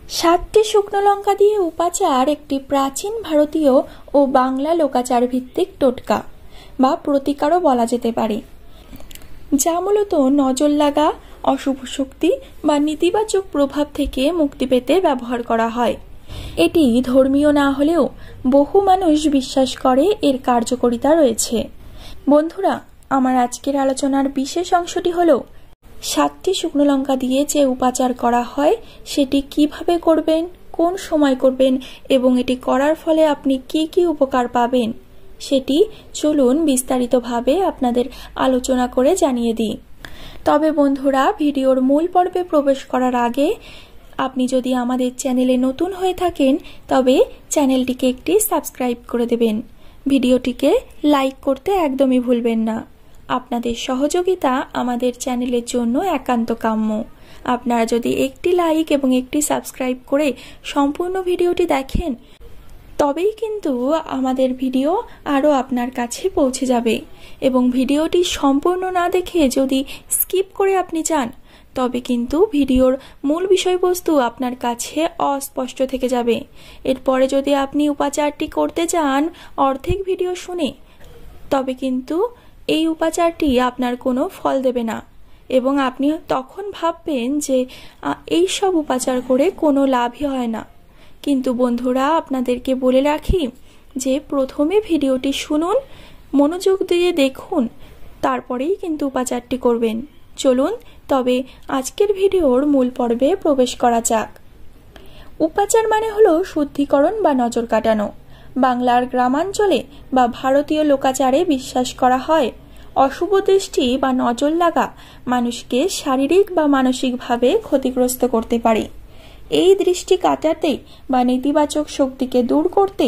সাতটি শুকনো লঙ্কা দিয়ে উপাচার একটি প্রাচীন ভারতীয় ও বাংলা লোকাচার ভিত্তিক টোটকা বা প্রতিকারও বলা যেতে পারে, যা মূলত নজর লাগা, অশুভ শক্তি বা নেতিবাচক প্রভাব থেকে মুক্তি পেতে ব্যবহার করা হয়। এটি ধর্মীয় না হলেও বহু মানুষ বিশ্বাস করে এর কার্যকারিতা রয়েছে। বন্ধুরা, আমার আজকের আলোচনার বিশেষ অংশটি হলো 7টি শুকনো লঙ্কা দিয়ে যে উপাচার করা হয় সেটি কিভাবে করবেন, কোন সময় করবেন এবং এটি করার ফলে আপনি কি কি উপকার পাবেন সেটি চলুন বিস্তারিতভাবে আপনাদের আলোচনা করে জানিয়ে দিই। তবে বন্ধুরা, ভিডিওর মূল পর্বে প্রবেশ করার আগে আপনি যদি আমাদের চ্যানেলে নতুন হয়ে থাকেন তবে চ্যানেলটিকে একটি সাবস্ক্রাইব করে দেবেন। ভিডিওটিকে লাইক করতে একদমই ভুলবেন না। আপনাদের সহযোগিতা আমাদের চ্যানেলের জন্য একান্ত কাম্য। আপনারা যদি একটি লাইক এবং একটি সাবস্ক্রাইব করে সম্পূর্ণ ভিডিওটি দেখেন তবেই কিন্তু আমাদের ভিডিও আরও আপনার কাছে পৌঁছে যাবে, এবং ভিডিওটি সম্পূর্ণ না দেখে যদি স্কিপ করে আপনি যান তবে কিন্তু ভিডিওর মূল বিষয়বস্তু আপনার কাছে অস্পষ্ট থেকে যাবে। এরপরে যদি আপনি উপাচারটি করতে যান অর্ধেক ভিডিও শুনে, তবে কিন্তু এই উপাচারটি আপনার কোনো ফল দেবে না এবং আপনি তখন ভাববেন যে এই সব উপাচার করে কোনো লাভই হয় না। কিন্তু বন্ধুরা, আপনাদেরকে বলে রাখি যে প্রথমে ভিডিওটি শুনুন, মনোযোগ দিয়ে দেখুন, তারপরেই কিন্তু উপাচারটি করবেন। চলুন তবে আজকের ভিডিওর মূল পর্বে প্রবেশ করা যাক। উপাচার মানে হলো শুদ্ধিকরণ বা নজর কাটানো। বাংলার গ্রামাঞ্চলে বা ভারতীয় লোকাচারে বিশ্বাস করা হয় অশুভ দৃষ্টি বা নজর লাগা মানুষকে শারীরিক বা মানসিকভাবে ক্ষতিগ্রস্ত করতে পারে। এই দৃষ্টি কাটাতে বা নেতিবাচক শক্তিকে দূর করতে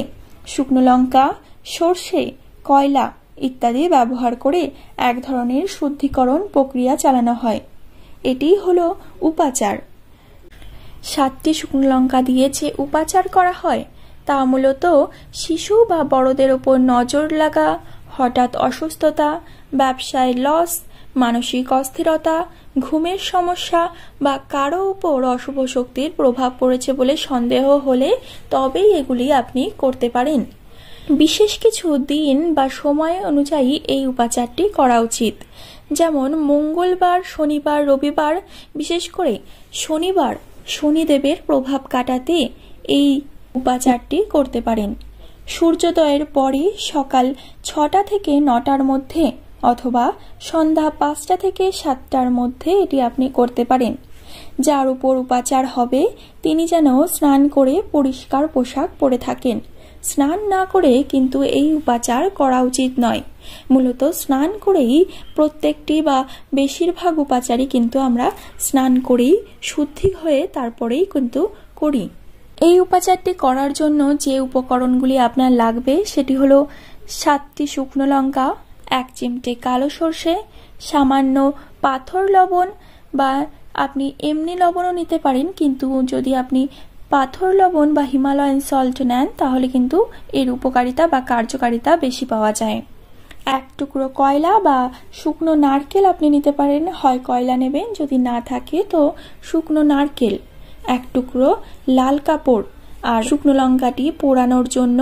শুকনো লঙ্কা, সর্ষে, কয়লা ইত্যাদি ব্যবহার করে এক ধরনের শুদ্ধিকরণ প্রক্রিয়া চালানো হয়। এটি হলো উপাচার। 7টি শুকনো লঙ্কা দিয়ে যে উপাচার করা হয় তা মূলত শিশু বা বড়দের উপর নজর লাগা, হঠাৎ অসুস্থতা, ব্যবসায় লস, মানসিক অস্থিরতা, ঘুমের সমস্যা বা কারো উপর অশুভ শক্তির প্রভাব পড়েছে বলে সন্দেহ হলে তবেই এগুলি আপনি করতে পারেন। বিশেষ কিছু দিন বা সময় অনুযায়ী এই উপাচারটি করা উচিত, যেমন মঙ্গলবার, শনিবার, রবিবার। বিশেষ করে শনিবার শনিদেবের প্রভাব কাটাতে এই উপাচারটি করতে পারেন। সূর্যোদয়ের পরে সকাল 6টা থেকে 9টার মধ্যে অথবা সন্ধ্যা 5টা থেকে 7টার মধ্যে এটি আপনি করতে পারেন। যার উপর উপাচার হবে তিনি যেন স্নান করে পরিষ্কার পোশাক পরে থাকেন। স্নান না করে কিন্তু এই উপাচার করা উচিত নয়। মূলত স্নান করেই প্রত্যেকটি বা বেশিরভাগ উপাচারই কিন্তু আমরা স্নান করেই শুদ্ধি হয়ে তারপরেই কিন্তু করি। এই উপাচারটি করার জন্য যে উপকরণগুলি আপনার লাগবে সেটি হলো 7টি শুকনো লঙ্কা, 1 চিমটে কালো সর্ষে, সামান্য পাথর লবণ বা আপনি এমনি লবণও নিতে পারেন, কিন্তু যদি আপনি পাথর লবণ বা হিমালয়ান সল্ট নেন তাহলে কিন্তু এর উপকারিতা বা কার্যকারিতা বেশি পাওয়া যায়। 1 টুকরো কয়লা বা শুকনো নারকেল আপনি নিতে পারেন, হয় কয়লা নেবেন, যদি না থাকে তো শুকনো নারকেল, 1 টুকরো লাল কাপড়, আর শুকনো লঙ্কাটি পোড়ানোর জন্য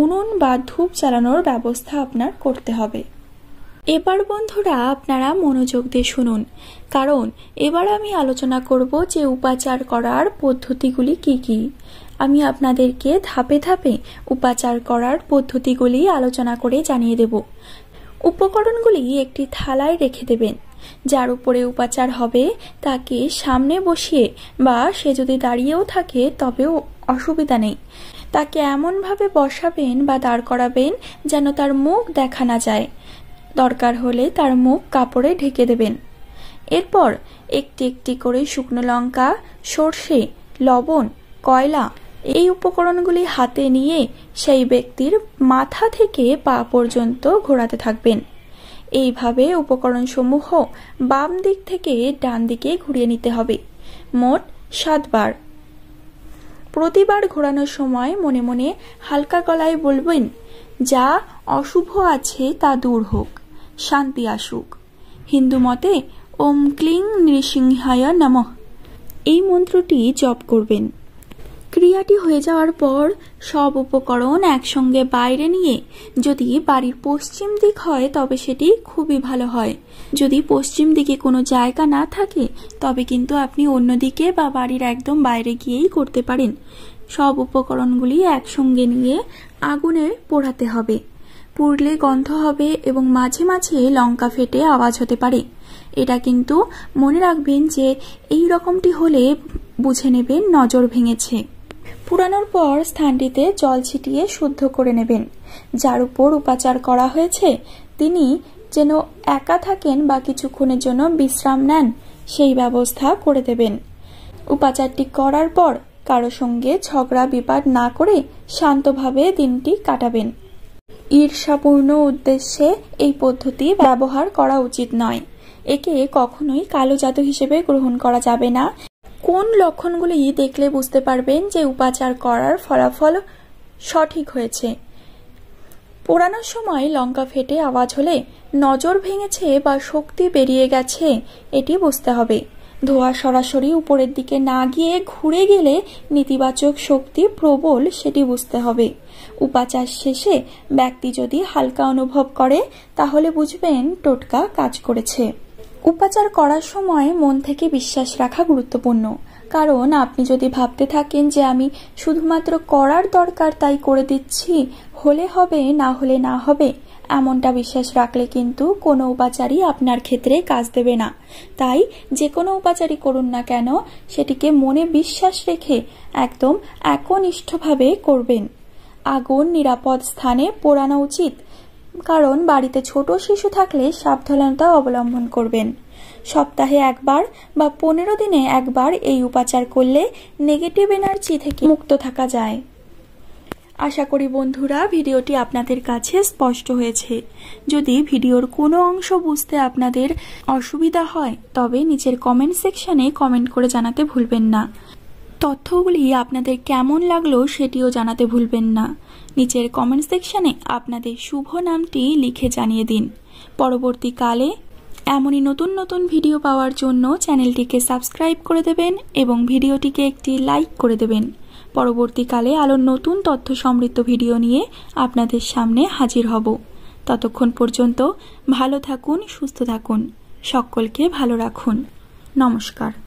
উনুন বা ধূপ জ্বালানোর ব্যবস্থা আপনার করতে হবে। এবার বন্ধুরা আপনারা মনোযোগ দিয়ে শুনুন, কারণ এবার আমি আলোচনা করব যে উপাচার করার পদ্ধতিগুলি কি কি। আমি আপনাদেরকে ধাপে ধাপে উপাচার করার পদ্ধতিগুলি আলোচনা করে জানিয়ে দেব। উপকরণগুলি একটি থালায় রেখে দেবেন। যার উপরে উপাচার হবে তাকে সামনে বসিয়ে বা সে যদি দাঁড়িয়েও থাকে তবেও অসুবিধা নেই, তাকে এমনভাবে বসাবেন বা দাঁড় করাবেন যেন তার মুখ দেখা না যায়। দরকার হলে তার মুখ কাপড়ে ঢেকে দেবেন। এরপর একটি একটি করে শুকনো লঙ্কা, সর্ষে, লবণ, কয়লা এই উপকরণগুলি হাতে নিয়ে সেই ব্যক্তির মাথা থেকে পা পর্যন্ত ঘোরাতে থাকবেন। এইভাবে উপকরণসমূহ বাম দিক থেকে ডান দিকে ঘুরিয়ে নিতে হবে, মোট 7 বার। প্রতিবার ঘোরানোর সময় মনে মনে হালকা গলায় বলবেন, যা অশুভ আছে তা দূর হোক, শান্তি আসুক। হিন্দু মতে ওম ক্লিং নৃসিংহায় নমঃ এই মন্ত্রটি জপ করবেন। ক্রিয়াটি হয়ে যাওয়ার পর সব উপকরণ একসঙ্গে বাইরে নিয়ে যদি বাড়ির পশ্চিম দিক হয় তবে সেটি খুবই ভালো হয়। যদি পশ্চিম দিকে কোনো জায়গা না থাকে তবে কিন্তু আপনি অন্য দিকে বা বাড়ির একদম বাইরে গিয়েই করতে পারেন। সব উপকরণগুলি একসঙ্গে নিয়ে আগুনে পোড়াতে হবে। পুড়লে গন্ধ হবে এবং মাঝে মাঝে লঙ্কা ফেটে আওয়াজ হতে পারে। এটা কিন্তু মনে রাখবেন যে এই রকমটি হলে বুঝে নেবেন নজর ভেঙেছে। পুরানোর পর স্থানটিতে জল ছিটিয়ে শুদ্ধ করে নেবেন। যার উপর উপাচার করা হয়েছে তিনি যেন একা থাকেন বা কিছুক্ষণের জন্য বিশ্রাম নেন সেই ব্যবস্থা করে দেবেন। উপাচারটি করার পর কারো সঙ্গে ঝগড়া বিবাদ না করে শান্তভাবে দিনটি কাটাবেন। ঈর্ষাপূর্ণ উদ্দেশ্যে এই পদ্ধতি ব্যবহার করা উচিত নয়। একে কখনোই কালো জাদু হিসেবে গ্রহণ করা যাবে না। কোন লক্ষণগুলি দেখলে বুঝতে পারবেন যে উপাচার করার ফলাফল সঠিক হয়েছে? পোড়ানোর সময় লঙ্কা ফেটে আওয়াজ হলে নজর ভেঙেছে বা শক্তি বেরিয়ে গেছে এটি বুঝতে হবে। ধোঁয়া সরাসরি উপরের দিকে না গিয়ে ঘুরে গেলে নেতিবাচক শক্তি প্রবল সেটি বুঝতে হবে। উপাচার শেষে ব্যক্তি যদি হালকা অনুভব করে তাহলে বুঝবেন টোটকা কাজ করেছে। উপাচার করার সময় মন থেকে বিশ্বাস রাখা গুরুত্বপূর্ণ। কারণ আপনি যদি ভাবতে থাকেন যে আমি শুধুমাত্র করার দরকার তাই করে দিচ্ছি, হলে হবে না হলে না হবে, এমনটা বিশ্বাস রাখলে কিন্তু কোনো উপাচারই আপনার ক্ষেত্রে কাজ দেবে না। তাই যে কোনো উপাচারই করুন না কেন সেটিকে মনে বিশ্বাস রেখে একদম একনিষ্ঠভাবে করবেন। আগুন নিরাপদ স্থানে পোড়ানো উচিত। কারণ বাড়িতে ছোট শিশু থাকলে সাবধানতা অবলম্বন করবেন। সপ্তাহে একবার বা 15 দিনে একবার এই উপাচার করলে নেগেটিভ এনার্জি থেকে মুক্ত থাকা যায়। আশা করি বন্ধুরা ভিডিওটি আপনাদের কাছে স্পষ্ট হয়েছে। যদি ভিডিওর কোনো অংশ বুঝতে আপনাদের অসুবিধা হয় তবে নিচের কমেন্ট সেকশনে কমেন্ট করে জানাতে ভুলবেন না। তথ্যগুলি আপনাদের কেমন লাগলো সেটিও জানাতে ভুলবেন না। নিচের কমেন্ট সেকশনে আপনাদের শুভ নামটি লিখে জানিয়ে দিন। পরবর্তীকালে এমনই নতুন নতুন ভিডিও পাওয়ার জন্য চ্যানেলটিকে সাবস্ক্রাইব করে দেবেন এবং ভিডিওটিকে একটি লাইক করে দেবেন। পরবর্তীকালে আরও নতুন তথ্য সমৃদ্ধ ভিডিও নিয়ে আপনাদের সামনে হাজির হব। ততক্ষণ পর্যন্ত ভালো থাকুন, সুস্থ থাকুন, সকলকে ভালো রাখুন। নমস্কার।